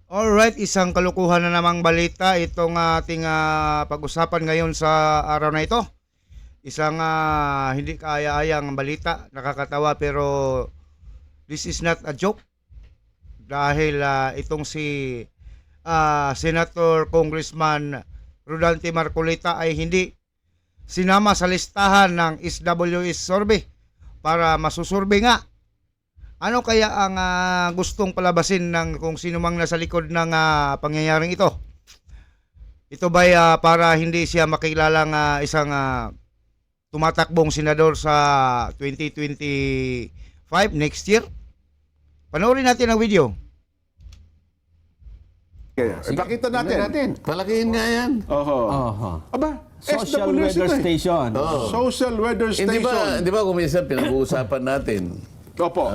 Alright, isang kalukuhan na namang balita itong ating pag-usapan ngayon sa araw na ito. Isang hindi kaaya-ayang balita, nakakatawa pero this is not a joke dahil itong si Senator Congressman Rodante Marcolita ay hindi sinama sa listahan ng SWS survey para masusurvey nga. Ano kaya ang gustong palabasin ng kung sino mang nasa likod ng pangyayaring ito? Ito ba para hindi siya makilalang isang tumatakbong senador sa 2025 next year? Panoorin natin ang video. Pakita natin. Palakihin nga yan. Oho. Aba, Social SWS weather ito eh. station. Social weather Hindi station. ba kung minsan pinag-uusapan natin, Opo.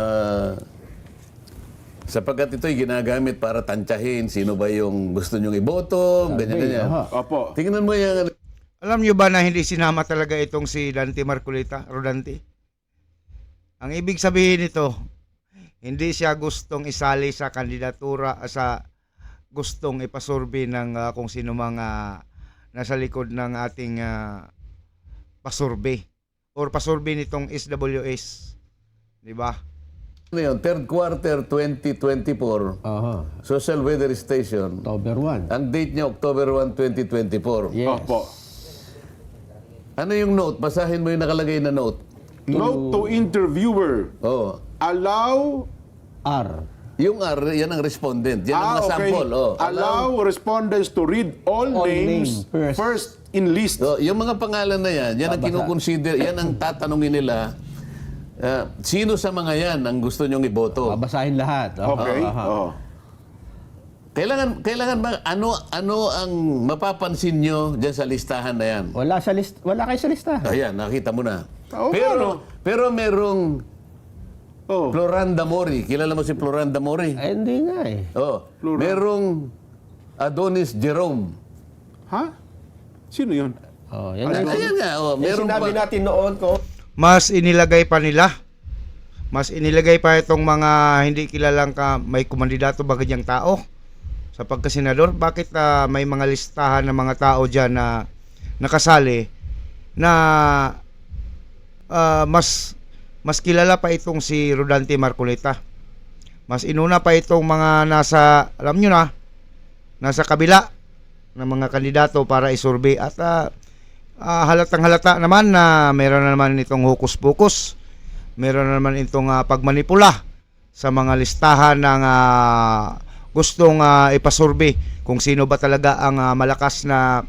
sapagkat ito'y ginagamit para tantyahin sino ba yung gusto nyong iboto, ganyan-ganyan. Opo. Tingnan mo yan. Alam nyo ba na hindi sinama talaga itong si Dante Marcolita, Rodante? Ang ibig sabihin nito, hindi siya gustong isali sa kandidatura sa gustong ipasurvey ng kung sino mga nasa likod ng ating pasurvey or pasurvey nitong SWS. Di ba? Ano yun? Third quarter 2024, Social Weather Station. October 1. Ang date niya October 1, 2024. Yes. Opo. Ano yung note? Basahin mo yung nakalagay na note. Note to interviewer. Oh. Allow R. Yung R, yan ang respondent. Yan ang mga sample. Oh. Allow respondents to read all names names first in list. So, yung mga pangalan na yan, yan ang kinukonsider, yan ang tatanungin nila. Sino sa mga yan ang gusto nyong iboto? Babasahin lahat. Okay. Oh. Kailangan ba, ano ang mapapansin nyo dyan sa listahan na yan? Wala kayo sa listahan. Ayan, nakita mo na. Oo, Pero merong Oh. Floranda Mori. Kilala mo si Floranda Mori? Ay, hindi nga eh. Oh, merong Adonis Jerome. Ha? Sino yun? Oh, yan Ayan nga, oh, meron sinabi pa. natin noon ko. Mas inilagay pa nila. Mas inilagay pa itong mga hindi kilalang may kumandidato ba ganyang tao sa pagkasenador. Bakit may mga listahan ng mga tao dyan na nakasali na mas kilala pa itong si Rodante Marcolita. Mas inuna pa itong mga nasa, alam nyo na, nasa kabila ng mga kandidato para isurvey. At halatang halata naman na meron na naman itong hokus-pokus. Meron na naman itong pagmanipula sa mga listahan ng gustong ipasurvey kung sino ba talaga ang malakas na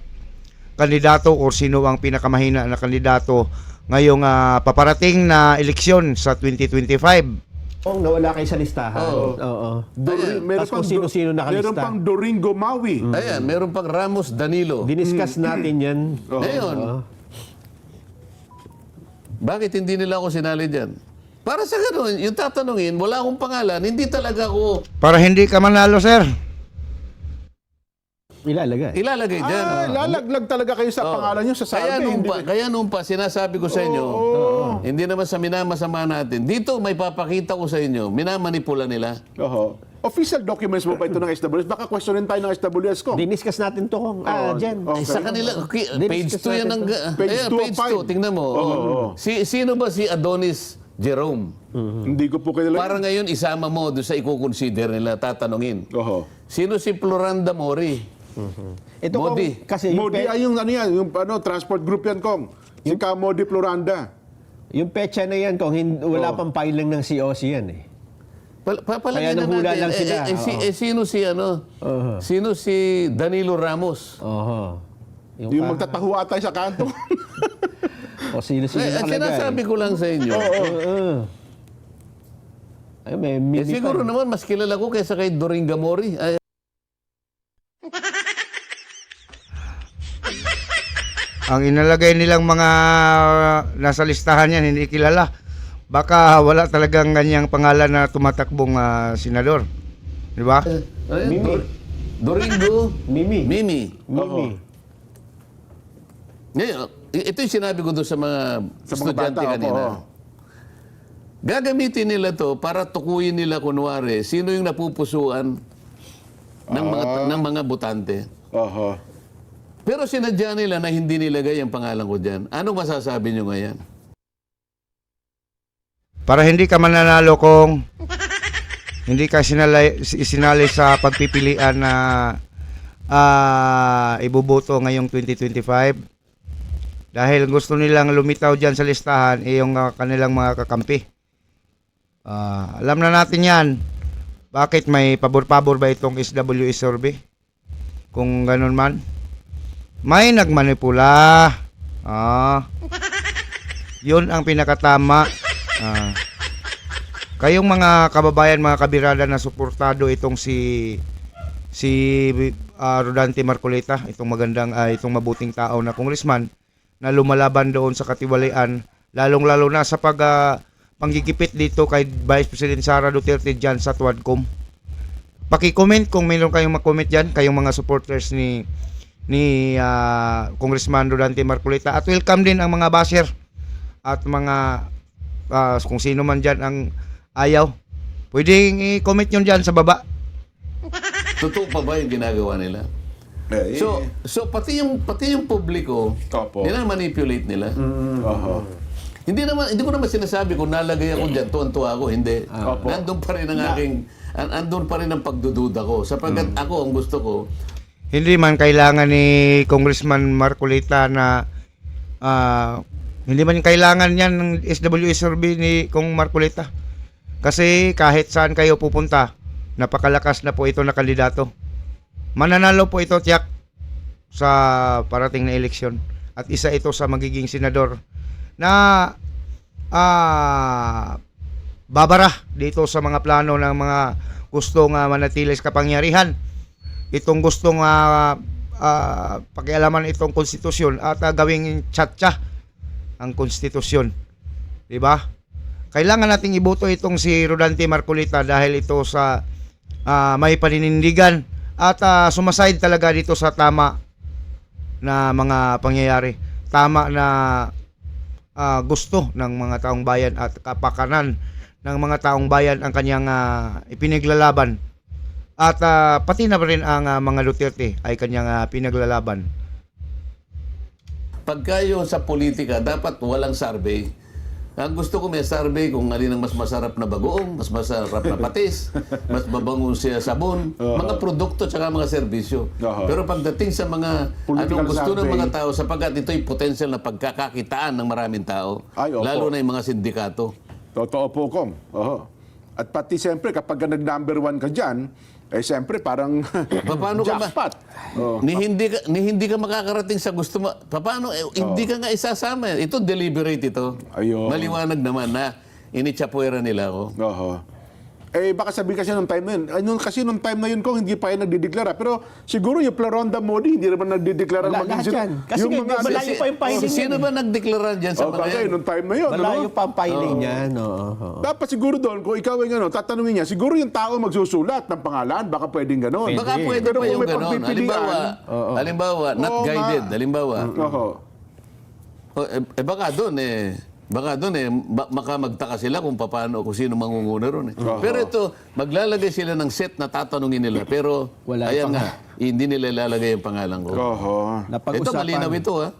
kandidato o sino ang pinakamahina na kandidato ngayong paparating na eleksyon sa 2025. Nawala kayo sa listahan. Oo. Meron Tapos kung sino-sino nakalista. Meron pang Doringo Maui. Ayan, meron pang Ramos Danilo. Diniscuss natin yan. Ngayon, bakit hindi nila ako sinali dyan? Para sa ganun, yung tatanungin, wala akong pangalan, hindi talaga ako Para hindi ka manalo, sir. Ilalagay. dyan. Lalaglag talaga kayo sa pangalan nyo sa sabi. Kaya nung pa, sinasabi ko sa inyo, hindi naman sa minamasama natin, dito may papakita ko sa inyo, minamanipula nila. Oho. Official documents mo ba ito ng SWS? Baka questionin tayo ng SWS ko. Diniscuss natin to kung dyan. Okay. Sa kanila, page 2 yan. Page 2 of Page 5. 2, tingnan mo. Sino ba si Adonis Jerome? Hindi ko po kilala. Para ngayon, isama mo doon sa i-consider nila, tatanungin. Oho. Sino si Floranda Mori? Ito Modi. Kasi Modi ay yung ano yan, yung transport group yan, Kong. Si Modi Floranda. yung petsa na yan, kung wala pang filing ng COC yan eh. Papalagyan Kaya na nahula natin. lang sila. Sino si Sino si Danilo Ramos? Oho. Yung magtataho atay sa kanto. O sino-sino Ang nakalagay. sinasabi ko lang sa inyo. Ay, may mini Siguro naman, mas kilala ko kaysa kay Doringa Mori. Ang inalagay nilang mga nasa listahan yan, hindi kilala. Baka wala talagang ganyang pangalan na tumatakbong senador. Di ba? Doringo Mimi. Mimi. Ngayon, ito yung sinabi ko doon sa mga estudyante bata, kanina. Gagamitin nila to para tukuyin nila kunwari sino yung napupusuan ng mga botante. Oho. Pero sinadya nila na hindi nilagay ang pangalan ko dyan. Anong masasabi nyo ngayon? Para hindi ka mananalo kung hindi ka isinali sa pagpipilian na ibuboto ngayong 2025. Dahil gusto nilang lumitaw dyan sa listahan yung kanilang mga kakampi. Alam na natin yan. Bakit may pabor-pabor ba itong SWS survey? Kung ganun man. May nagmanipula. Yun ang pinakatama. Kayong mga kababayan, mga kabirada na suportado itong si Rodante Marcoleta, itong itong mabuting tao na congressman na lumalaban doon sa katiwalian, lalong-lalo na sa panggigipit dito kay Vice President Sara Duterte dyan sa Tuadcom. Paki-comment kung mayroon kayong mag-comment dyan, kayong mga supporters ni Congressman Rodante Marcoleta. At welcome din ang mga basher at mga kung sino man dyan ang ayaw. Pwedeng i-comment nyo dyan sa baba. Totoo pa ba yung ginagawa nila? So pati yung publiko, Opo. manipulate nila. Oho. Hindi ko naman sinasabi kung nalagay ako diyan, tuwan-tuwa ako, hindi. Nandun pa rin ang andun pa rin ang pagdududa ko. Sapagkat ako ang gusto ko, Hindi man kailangan ni Congressman Marcoleta na hindi man kailangan yan ng SWS survey ni Kong Marcoleta. Kasi kahit saan kayo pupunta, napakalakas na po ito na kandidato. Mananalo po ito tiyak sa parating na eleksyon. At isa ito sa magiging senador na babara dito sa mga plano ng mga gustong manatili sa kapangyarihan. Itong gustong pakialaman itong konstitusyon at gawing tsatsa ang konstitusyon. 'Di ba? Kailangan nating iboto itong si Rodante Marcoleta dahil ito sa may paninindigan at sumaside talaga dito sa tama na mga pangyayari. Tama na gusto ng mga taong bayan at kapakanan ng mga taong bayan ang kanyang ipinaglalaban. At pati na rin ang mga Duterte ay kanyang pinaglalaban. pagka yung sa politika, dapat walang survey. Ang gusto ko may survey kung alin ang mas masarap na bagoong, mas masarap na patis, mas mabango siya sabon, mga produkto tsaka mga serbisyo. Pero pagdating sa mga Political anong gusto ng survey. mga tao, sapagkat ito'y potential na pagkakakitaan ng maraming tao, Ay, opo. lalo na yung mga sindikato. Totoo po, Kong. At pati siyempre, kapag nag-number one ka dyan, eh siyempre parang Paano ka ba? jackpot. Ni hindi ka makakarating sa gusto mo. Paano? Hindi ka nga isasama. Ito deliberate ito. Ayun. Maliwanag naman na initsapuera nila ako. Oho. Eh, baka sabihin kasi nung time na yun. Ay, nung time na yun, Kong, hindi pa yan nagdideklara. Pero siguro yung Floronda Modi, hindi naman nagdideklara. Wala lahat yan. Kasi malayo pa yung filing Sino ba nagdeklara dyan sa mga kasi yan? nung time na yun, Malayo ano? pa ang filing niyan. Oo. Dapat siguro doon, kung ikaw ay tatanungin niya, siguro yung tao magsusulat ng pangalan, baka pwedeng gano'n. Baka pwede Pero pa kung yung may gano'n. pagpipilian, Halimbawa, not Oo nga. guided. Halimbawa. Oho. Baka doon maka magtaka sila kung paano, kung sino mangunguna ron. Pero ito, maglalagay sila ng set na tatanungin nila. Pero, Wala ayan pa nga, hindi nila ilalagay ang pangalan ko. Oho. Ito, malinaw ito, ha?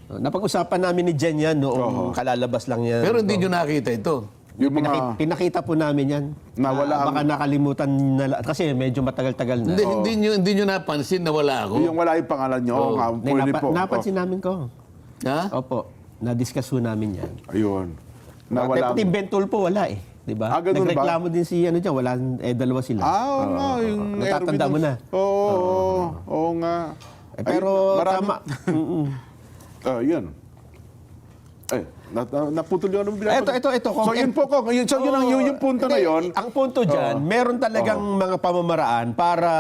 Napag-usapan namin ni Jen yan noong kalalabas lang yan. Pero hindi nyo nakita ito. Yung mga Pinakita po namin yan. Nawala Baka nakalimutan na kasi medyo matagal-tagal na. Hindi nyo napansin na wala ako. yung wala yung pangalan niyo, oo nga, Hindi, pwede po. napansin namin ko. Ha? Opo. Na-discuss po namin yan. Ayun. Nawala. Pati Bentol po wala eh. Di ba? Ganun ba? Nagreklamo din si ano dyan. Wala, dalawa sila. Oo nga, yung Natatanda Erwin- mo na. Oo nga. Pero marami- tama. Yun. Naputol yun. Ito. So yun po, Kong. So yun ang yung punto na yun. Ang punto dyan, meron talagang mga pamamaraan para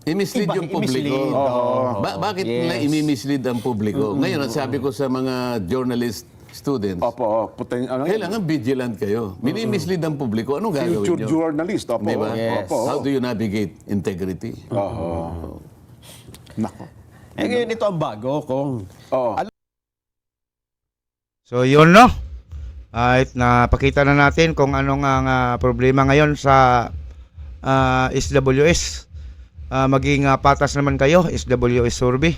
I-mislead yung publiko. i-mislead. Oo. Bakit Yes. nila i-mislead ang publiko? Ngayon, ang sabi ko sa mga journalist students, Opo, kailangan vigilant kayo. Mini-mislead ang publiko. Anong gagawin future nyo? journalist. Opo. Di ba? Yes. Opo. How do you navigate integrity? Nako. ngayon ito ang bago, Kong. Oo. So yun no. At napakita na natin kung anong ang problema ngayon sa SWS. maging patas naman kayo, SWS survey,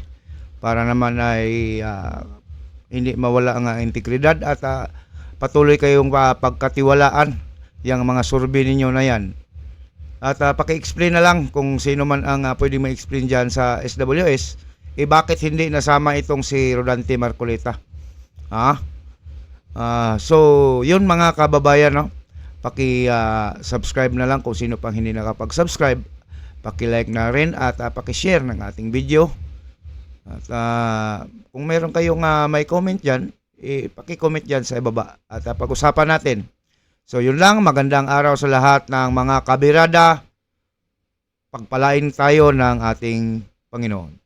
para naman ay hindi mawala ang integridad at patuloy kayong pagkatiwalaan yung mga survey ninyo na yan. At paki-explain na lang kung sino man ang pwede ma-explain dyan sa SWS, bakit hindi nasama itong si Rodante Marcoleta. So, yun mga kababayan, no? Paki-subscribe na lang kung sino pang hindi nakapag-subscribe. Paki-like na rin at paki-share ng ating video. At kung meron kayong may comment dyan, paki-comment dyan sa ibaba at pag-usapan natin. So yun lang, magandang araw sa lahat ng mga kabirada. Pagpalain tayo ng ating Panginoon.